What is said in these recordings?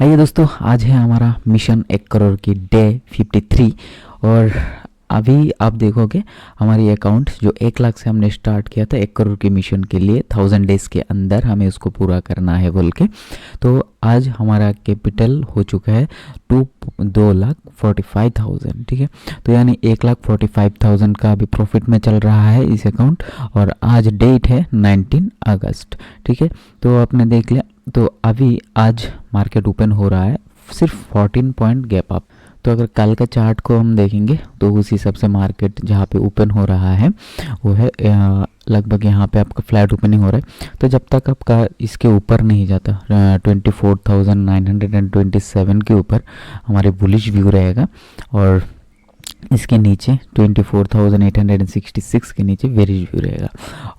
आइए दोस्तों, आज है हमारा मिशन 1 करोड़ की डे 53। और अभी आप देखोगे हमारी अकाउंट जो 1 लाख से हमने स्टार्ट किया था 1 करोड़ के मिशन के लिए 1000 डेज के अंदर हमें उसको पूरा करना है बोल के। तो आज हमारा कैपिटल हो चुका है 2,45,000। ठीक है, तो यानी 1,45,000 का अभी प्रॉफिट में चल रहा है इस अकाउंट। और आज डेट है 19 अगस्त। ठीक है, तो आपने देख लिया। तो अभी आज मार्केट ओपन हो रहा है सिर्फ 14 पॉइंट गैप अप। तो अगर कल का चार्ट को हम देखेंगे तो उस हिसाब से मार्केट जहाँ पे ओपन हो रहा है वो है लगभग यहाँ पे आपका फ्लैट ओपनिंग हो रहा है। तो जब तक आपका इसके ऊपर नहीं जाता 24,927 के ऊपर हमारे बुलिश व्यू रहेगा। और इसके नीचे 24,866 के नीचे वेरिज व्यू रहेगा।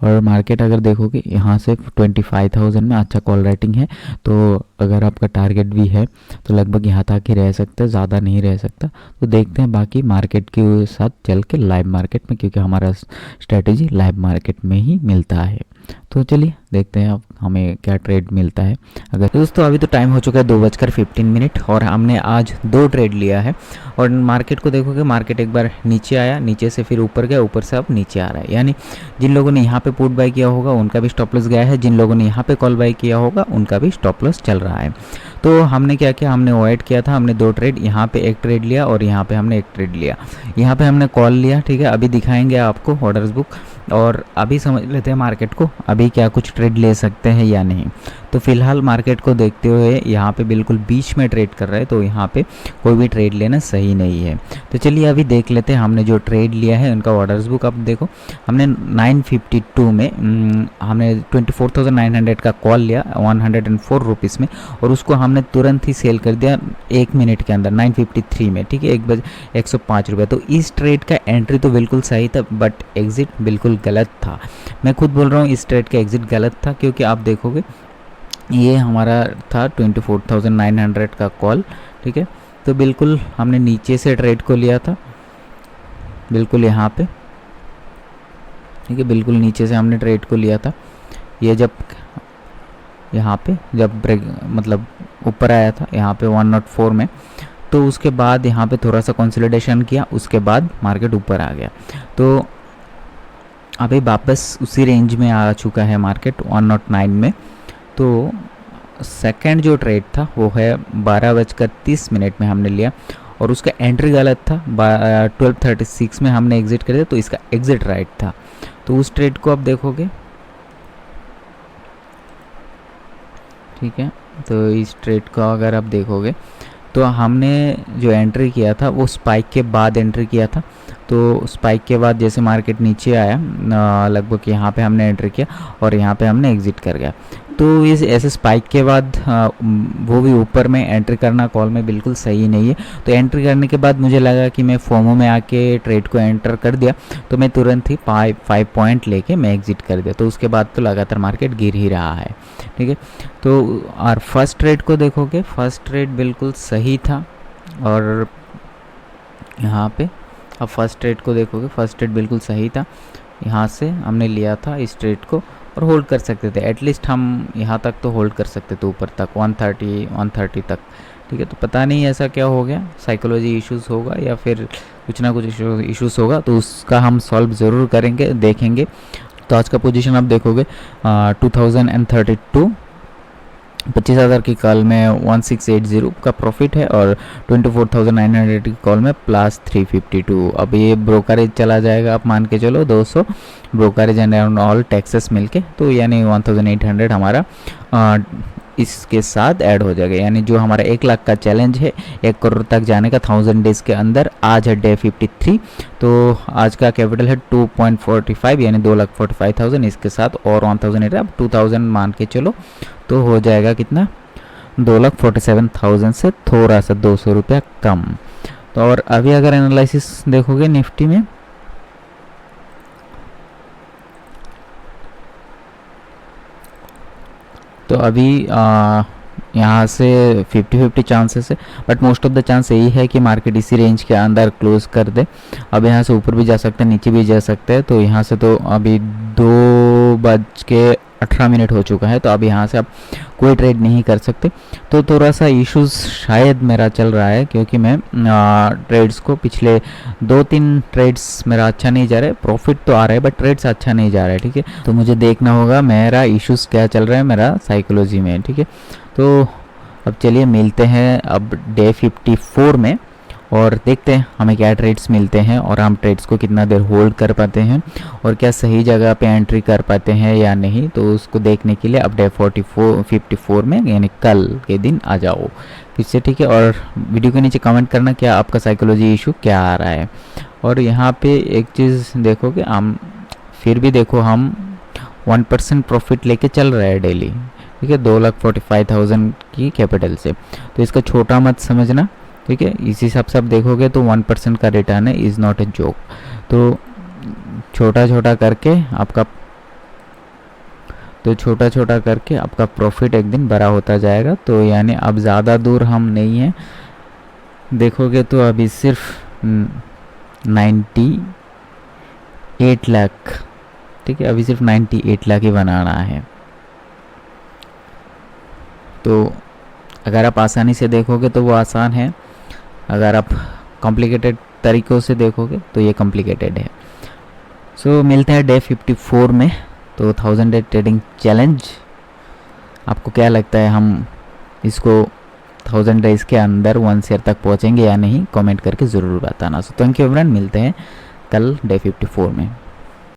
और मार्केट अगर देखोगे यहाँ से 25,000 में अच्छा कॉल राइटिंग है। तो अगर आपका टारगेट भी है तो लगभग यहाँ तक ही रह सकता है, ज़्यादा नहीं रह सकता। तो देखते हैं बाकी मार्केट के साथ चल के लाइव मार्केट में, क्योंकि हमारा स्ट्रेटेजी लाइव मार्केट में ही मिलता है। तो चलिए देखते हैं अब हमें क्या ट्रेड मिलता है। अगर तो दोस्तों अभी तो टाइम हो चुका है 2:15 और हमने आज 2 ट्रेड लिया है। और मार्केट को देखोगे, मार्केट एक बार नीचे आया, नीचे से फिर ऊपर गया, ऊपर से अब नीचे आ रहा है। यानी जिन लोगों ने यहाँ पे पुट बाय किया होगा उनका भी स्टॉप लॉस गया है, जिन लोगों ने यहाँ पे कॉल बाय किया होगा उनका भी स्टॉप लॉस चल रहा है। तो हमने क्या किया, हमने अवॉइड किया था। हमने 2 ट्रेड, यहाँ पे 1 ट्रेड लिया और यहाँ पे हमने 1 ट्रेड लिया। यहाँ पे हमने कॉल लिया। ठीक है, अभी दिखाएंगे आपको ऑर्डर्स बुक। और अभी समझ लेते हैं मार्केट को, अभी क्या कुछ ट्रेड ले सकते हैं या नहीं। तो फिलहाल मार्केट को देखते हुए यहाँ पे बिल्कुल बीच में ट्रेड कर रहा है, तो यहाँ पे कोई भी ट्रेड लेना सही नहीं है। तो चलिए अभी देख लेते हैं हमने जो ट्रेड लिया है उनका ऑर्डर्स बुक। अब देखो, हमने 952 में हमने 24,900 का कॉल लिया 104 रुपीज़ में, और उसको हमने तुरंत ही सेल कर दिया 1 मिनट के अंदर 953 में। ठीक है, 105 रुपये। तो इस ट्रेड का एंट्री तो बिल्कुल सही था, बट एग्जिट बिल्कुल गलत था। मैं खुद बोल रहा हूँ इस ट्रेड का एग्जिट गलत था, क्योंकि आप देखोगे ये हमारा था 24,900 का कॉल। ठीक है, तो बिल्कुल हमने नीचे से ट्रेड को लिया था, बिल्कुल यहाँ पे। ठीक है, बिल्कुल नीचे से हमने ट्रेड को लिया था। ये जब यहाँ पे जब ब्रेक मतलब ऊपर आया था यहाँ पे 104 में, तो उसके बाद यहाँ पे थोड़ा सा कंसोलिडेशन किया, उसके बाद मार्केट ऊपर आ गया। तो अभी वापस उसी रेंज में आ चुका है मार्केट 109 में। तो सेकंड जो ट्रेड था वो है 12:30 में हमने लिया, और उसका एंट्री गलत था। 12:36 में हमने एग्जिट कर दिया, तो इसका एग्जिट राइट था। तो उस ट्रेड को आप देखोगे, ठीक है, तो इस ट्रेड को अगर आप देखोगे तो हमने जो एंट्री किया था वो स्पाइक के बाद एंट्री किया था। तो स्पाइक के बाद जैसे मार्केट नीचे आया लगभग यहाँ पे हमने एंट्री किया और यहाँ पे हमने एग्जिट कर गया। तो इस ऐसे स्पाइक के बाद वो भी ऊपर में एंट्री करना कॉल में बिल्कुल सही नहीं है। तो एंट्री करने के बाद मुझे लगा कि मैं फोमो में आके ट्रेड को एंटर कर दिया, तो मैं तुरंत ही 5 पॉइंट लेके मैं एग्जिट कर दिया। तो उसके बाद तो लगातार मार्केट गिर ही रहा है। ठीक है, तो और फर्स्ट ट्रेड को देखोगे, फर्स्ट ट्रेड बिल्कुल सही था। और यहाँ पे अब फर्स्ट ट्रेड को देखोगे, फर्स्ट ट्रेड बिल्कुल सही था। यहाँ से हमने लिया था इस ट्रेड को और होल्ड कर सकते थे, एटलीस्ट हम यहाँ तक तो होल्ड कर सकते थे, ऊपर तक 130 तक। ठीक है, तो पता नहीं ऐसा क्या हो गया, साइकोलॉजी इश्यूज़ होगा या फिर कुछ ना कुछ इश्यूज़ होगा, तो उसका हम सॉल्व ज़रूर करेंगे, देखेंगे। तो आज का पोजीशन आप देखोगे 2032, 25,000 की कॉल में 1680 का प्रॉफिट है, और 24,900 की कॉल में +352। अब ये ब्रोकरेज चला जाएगा, आप मान के चलो 200 ब्रोकरेज एंड ऑल टैक्सेस मिलके, तो यानी 1800 हमारा इसके साथ ऐड हो जाएगा। यानी जो हमारा 1 लाख का चैलेंज है 1 करोड़ तक जाने का 1000 डेज के अंदर, आज है डे 53। तो आज का कैपिटल है 2.45 यानी 2,45,000, इसके साथ और 1000 अब 2000 मान के चलो, तो हो जाएगा कितना 2,47,000 से थोड़ा सा 200 रुपया कम। तो और अभी अगर एनालिसिस देखोगे निफ्टी में, तो अभी यहाँ से 50-50 चांसेस है, but most of the chance यही है कि मार्केट इसी रेंज के अंदर क्लोज कर दे। अब यहाँ से ऊपर भी जा सकते हैं, नीचे भी जा सकते हैं। तो यहाँ से तो अभी 2 18 मिनट हो चुका है, तो अब यहाँ से आप कोई ट्रेड नहीं कर सकते। तो थोड़ा सा इश्यूज शायद मेरा चल रहा है, क्योंकि मैं ट्रेड्स को पिछले 2-3 ट्रेड्स मेरा अच्छा नहीं जा रहा है, प्रॉफिट तो आ रहा है बट ट्रेड्स अच्छा नहीं जा रहा है, ठीक है। तो मुझे देखना होगा मेरा इश्यूज क्या चल रहा है मेरा साइकोलॉजी में, ठीक है। तो अब चलिए मिलते हैं अब डे 54 में, और देखते हैं हमें क्या ट्रेड्स मिलते हैं और हम ट्रेड्स को कितना देर होल्ड कर पाते हैं और क्या सही जगह पे एंट्री कर पाते हैं या नहीं। तो उसको देखने के लिए अब डे 54 में यानी कल के दिन आ जाओ फिर से, ठीक है। और वीडियो के नीचे कमेंट करना क्या आपका साइकोलॉजी इशू क्या आ रहा है। और यहाँ पे एक चीज़ देखोगे, हम फिर भी देखो हम 1% प्रॉफिट लेके चल रहे हैं डेली, ठीक है, 2,45,000 की कैपिटल से। तो इसका छोटा मत समझना, ठीक है। इस हिसाब से आप देखोगे तो 1% का रिटर्न है, इज़ नॉट ए जोक। तो छोटा छोटा करके आपका प्रॉफिट एक दिन बड़ा होता जाएगा। तो यानी अब ज़्यादा दूर हम नहीं हैं, देखोगे तो अभी सिर्फ 98 लाख, ठीक है, अभी सिर्फ 98 लाख ही बनाना है। तो अगर आप आसानी से देखोगे तो वो आसान है, अगर आप कॉम्प्लिकेटेड तरीक़ों से देखोगे तो ये कॉम्प्लिकेटेड है। सो मिलते हैं डे 54 में। तो 1000 डे ट्रेडिंग चैलेंज, आपको क्या लगता है हम इसको 1000 डेज़ के अंदर 1 शेयर तक पहुँचेंगे या नहीं, कमेंट करके ज़रूर बताना। सो थैंक यू फ्रेंड, मिलते हैं कल डे 54 में।